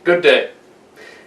Good day.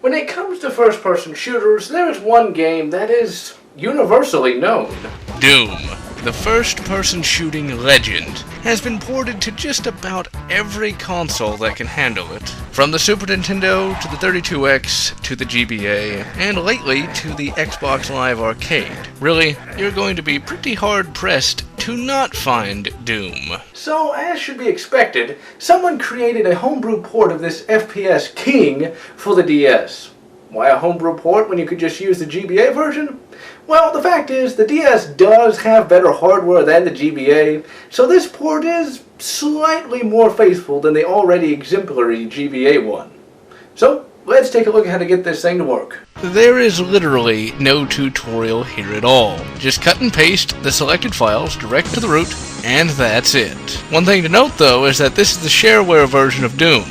When it comes to first-person shooters, there is one game that is universally known. Doom, the first-person shooting legend, has been ported to just about every console that can handle it. From the Super Nintendo, to the 32X, to the GBA, and lately to the Xbox Live Arcade. Really, you're going to be pretty hard-pressed to not find Doom. So, as should be expected, someone created a homebrew port of this FPS king for the DS. Why a homebrew port when you could just use the GBA version? Well, the fact is, the DS does have better hardware than the GBA, so this port is slightly more faithful than the already exemplary GBA one. So, let's take a look at how to get this thing to work. There is literally no tutorial here at all. Just cut and paste the selected files direct to the root, and that's it. One thing to note though is that this is the shareware version of Doom.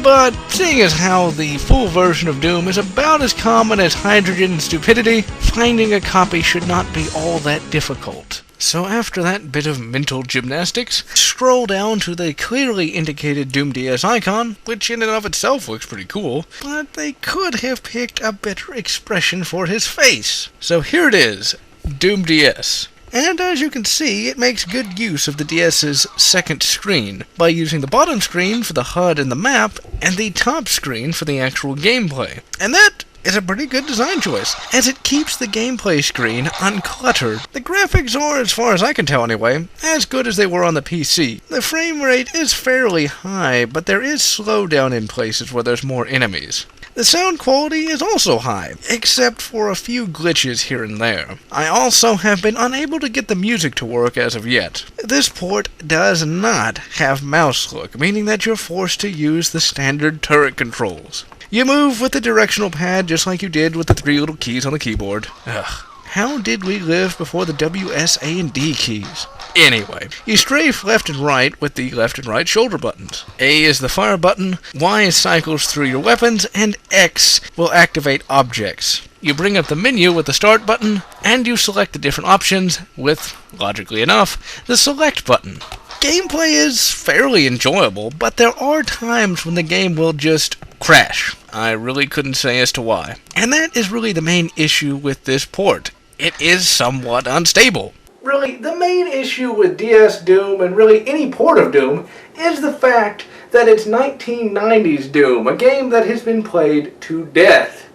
But seeing as how the full version of Doom is about as common as hydrogen and stupidity, finding a copy should not be all that difficult. So after that bit of mental gymnastics, scroll down to the clearly indicated Doom DS icon, which in and of itself looks pretty cool, but they could have picked a better expression for his face. So here it is, Doom DS. And as you can see, it makes good use of the DS's second screen, by using the bottom screen for the HUD and the map, and the top screen for the actual gameplay. And that is a pretty good design choice, as it keeps the gameplay screen uncluttered. The graphics are, as far as I can tell anyway, as good as they were on the PC. The frame rate is fairly high, but there is slowdown in places where there's more enemies. The sound quality is also high, except for a few glitches here and there. I also have been unable to get the music to work as of yet. This port does not have mouse look, meaning that you're forced to use the standard turret controls. You move with the directional pad just like you did with the three little keys on the keyboard. Ugh. How did we live before the W, S, A, and D keys? Anyway, you strafe left and right with the left and right shoulder buttons. A is the fire button, Y cycles through your weapons, and X will activate objects. You bring up the menu with the start button, and you select the different options with, logically enough, the select button. Gameplay is fairly enjoyable, but there are times when the game will just crash. I really couldn't say as to why. And that is really the main issue with this port. It is somewhat unstable. Really, the main issue with DS Doom, and really any port of Doom, is the fact that it's 1990s Doom, a game that has been played to death.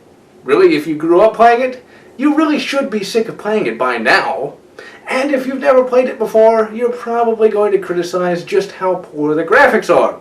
Really, if you grew up playing it, you really should be sick of playing it by now. And if you've never played it before, you're probably going to criticize just how poor the graphics are.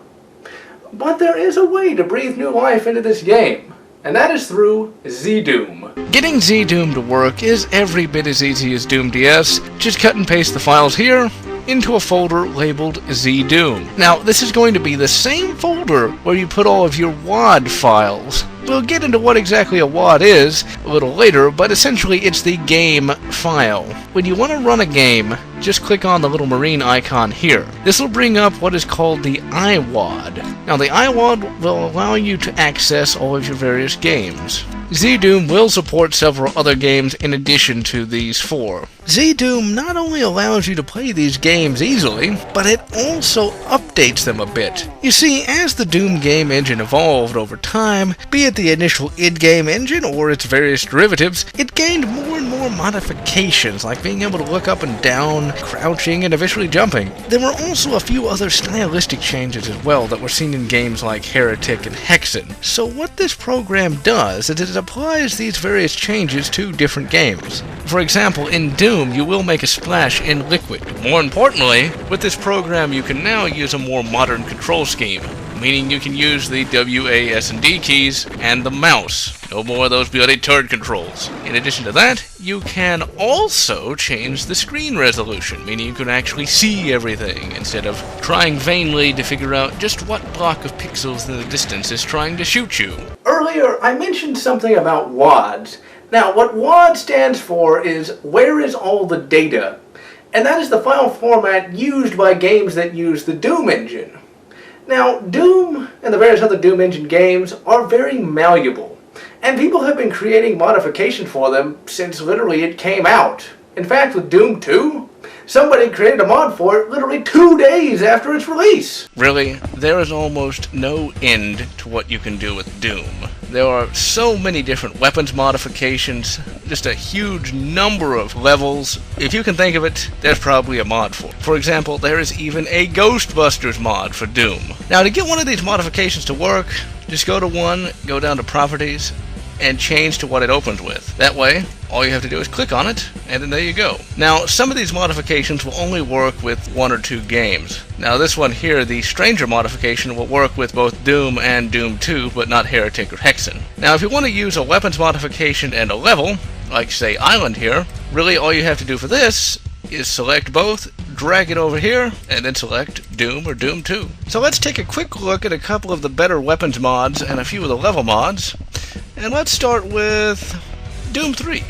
But there is a way to breathe new life into this game, and that is through ZDoom. Getting ZDoom to work is every bit as easy as Doom DS. Just cut and paste the files here into a folder labeled ZDoom. Now, this is going to be the same folder where you put all of your WAD files. We'll get into what exactly a WAD is a little later, but essentially it's the game file. When you want to run a game, just click on the little marine icon here. This will bring up what is called the iWAD. Now, the iWAD will allow you to access all of your various games. ZDoom will support several other games in addition to these four. ZDoom not only allows you to play these games easily, but it also updates them a bit. You see, as the Doom game engine evolved over time, be it the initial id game engine or its various derivatives, it gained more and more modifications, like being able to look up and down, crouching, and eventually jumping. There were also a few other stylistic changes as well that were seen in games like Heretic and Hexen. So what this program does is it applies these various changes to different games. For example, in Doom, you will make a splash in Liquid. More importantly, with this program you can now use a more modern control scheme, meaning you can use the W, A, S, and D keys and the mouse. No more of those bloody turd controls. In addition to that, you can also change the screen resolution, meaning you can actually see everything, instead of trying vainly to figure out just what block of pixels in the distance is trying to shoot you. Earlier, I mentioned something about WADs. Now, what WAD stands for is Where is All the Data? And that is the file format used by games that use the Doom engine. Now, Doom and the various other Doom engine games are very malleable, and people have been creating modifications for them since literally it came out. In fact, with Doom 2, Somebody created a mod for it literally 2 days after its release. Really, there is almost no end to what you can do with Doom. There are so many different weapons modifications, just a huge number of levels. If you can think of it, there's probably a mod for it. For example, there is even a Ghostbusters mod for Doom. Now, to get one of these modifications to work, just go down to Properties, and change to what it opens with. That way, all you have to do is click on it, and then there you go. Now, some of these modifications will only work with 1 or 2 games. Now, this one here, the Stranger modification, will work with both Doom and Doom 2, but not Heretic or Hexen. Now, if you want to use a weapons modification and a level, like say Island here, really all you have to do for this is select both, drag it over here, and then select Doom or Doom 2. So let's take a quick look at a couple of the better weapons mods and a few of the level mods. And let's start with Doom 3.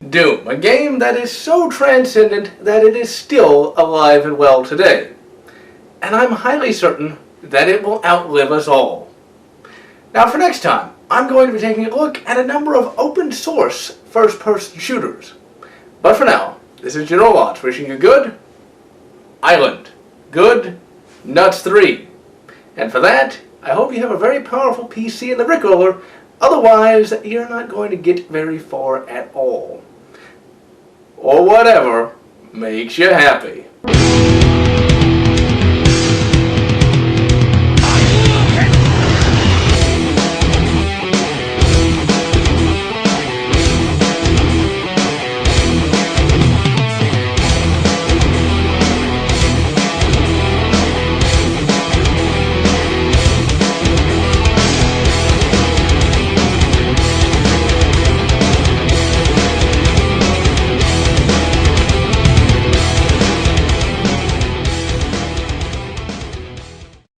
Doom, a game that is so transcendent that it is still alive and well today. And I'm highly certain that it will outlive us all. Now for next time, I'm going to be taking a look at a number of open source first-person shooters. But for now, this is General Watts wishing you good Island, good Nuts 3. And for that, I hope you have a very powerful PC in the Rick Roller Otherwise, you're not going to get very far at all. Or whatever makes you happy.